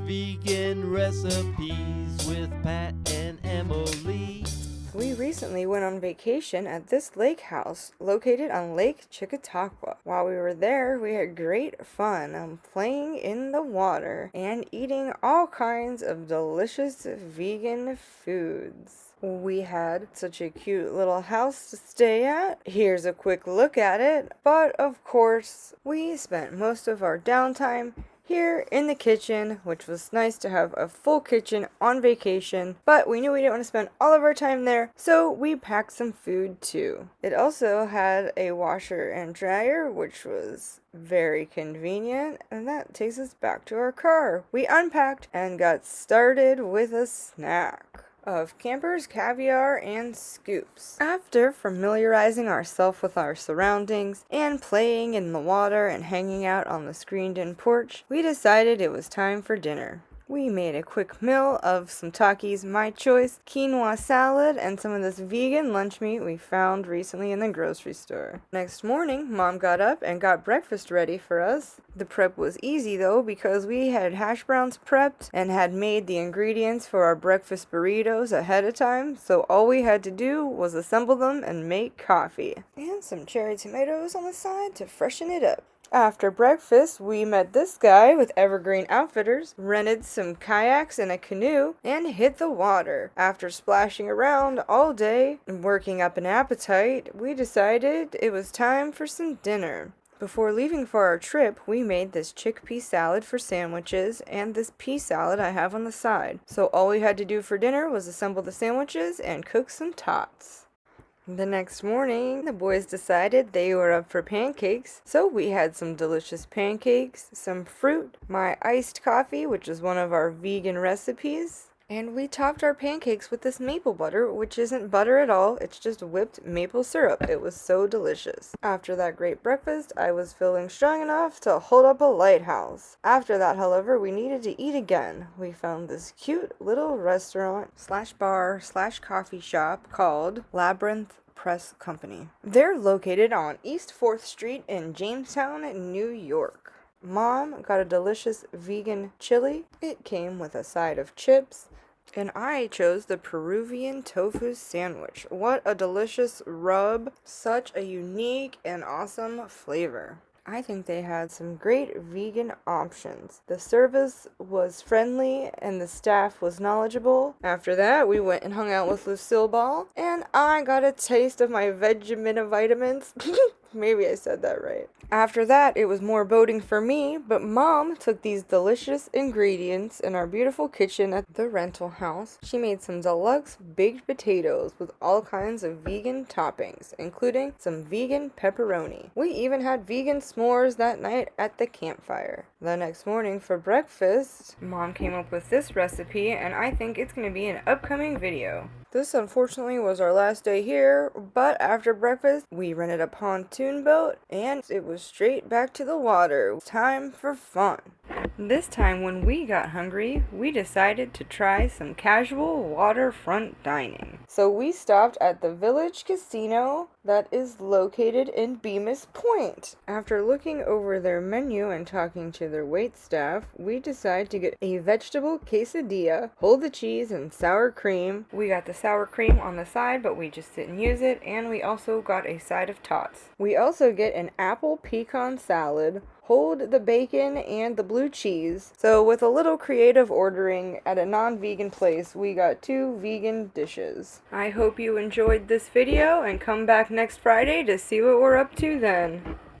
Vegan recipes with Pat and Emily. We recently went on vacation at this lake house located on Lake Chickpea. While we were there, we had great fun playing in the water and eating all kinds of delicious vegan foods. We had such a cute little house to stay at. Here's a quick look at it. But of course, we spent most of our downtime here in the kitchen, which was nice to have a full kitchen on vacation, but we knew we didn't want to spend all of our time there, so we packed some food too. It also had a washer and dryer, which was very convenient, and that takes us back to our car. We unpacked and got started with a snack of Campers, Caviar, and Scoops. After familiarizing ourselves with our surroundings and playing in the water and hanging out on the screened-in porch, we decided it was time for dinner. We made a quick meal of some Takis, my choice, quinoa salad, and some of this vegan lunch meat we found recently in the grocery store. Next morning, Mom got up and got breakfast ready for us. The prep was easy though because we had hash browns prepped and had made the ingredients for our breakfast burritos ahead of time, so all we had to do was assemble them and make coffee. And some cherry tomatoes on the side to freshen it up. After breakfast, we met this guy with Evergreen Outfitters, rented some kayaks and a canoe, and hit the water. After splashing around all day and working up an appetite, we decided it was time for some dinner. Before leaving for our trip, we made this chickpea salad for sandwiches and this pea salad I have on the side. So all we had to do for dinner was assemble the sandwiches and cook some tots. The next morning, the boys decided they were up for pancakes, so we had some delicious pancakes, some fruit, my iced coffee, which is one of our vegan recipes, and we topped our pancakes with this maple butter, which isn't butter at all, it's just whipped maple syrup. It was so delicious. After that great breakfast, I was feeling strong enough to hold up a lighthouse. After that, however, we needed to eat again. We found this cute little restaurant / bar / coffee shop called Labyrinth Press Company. They're located on East 4th Street in Jamestown, New York. Mom got a delicious vegan chili. It came with a side of chips. And I chose the Peruvian tofu sandwich. What a delicious rub. Such a unique and awesome flavor. I think they had some great vegan options. The service was friendly and the staff was knowledgeable. After that, we went and hung out with Lucille Ball, and I got a taste of my vitamins. Maybe I said that right. After that, it was more boating for me, but Mom took these delicious ingredients in our beautiful kitchen at the rental house. She made some deluxe baked potatoes with all kinds of vegan toppings, including some vegan pepperoni. We even had vegan s'mores that night at the campfire. The next morning for breakfast, Mom came up with this recipe, and I think it's going to be an upcoming video. This unfortunately was our last day here, but after breakfast, we rented a pontoon boat and it was straight back to the water. Time for fun. This time when we got hungry, we decided to try some casual waterfront dining. So we stopped at the Village Casino that is located in Bemis Point. After looking over their menu and talking to their waitstaff, we decided to get a vegetable quesadilla, hold the cheese, and sour cream. We got the sour cream on the side, but we just didn't use it, and we also got a side of tots. We also get an apple pecan salad, hold the bacon and the blue cheese. So with a little creative ordering at a non-vegan place, we got 2 vegan dishes. I hope you enjoyed this video and come back next Friday to see what we're up to then.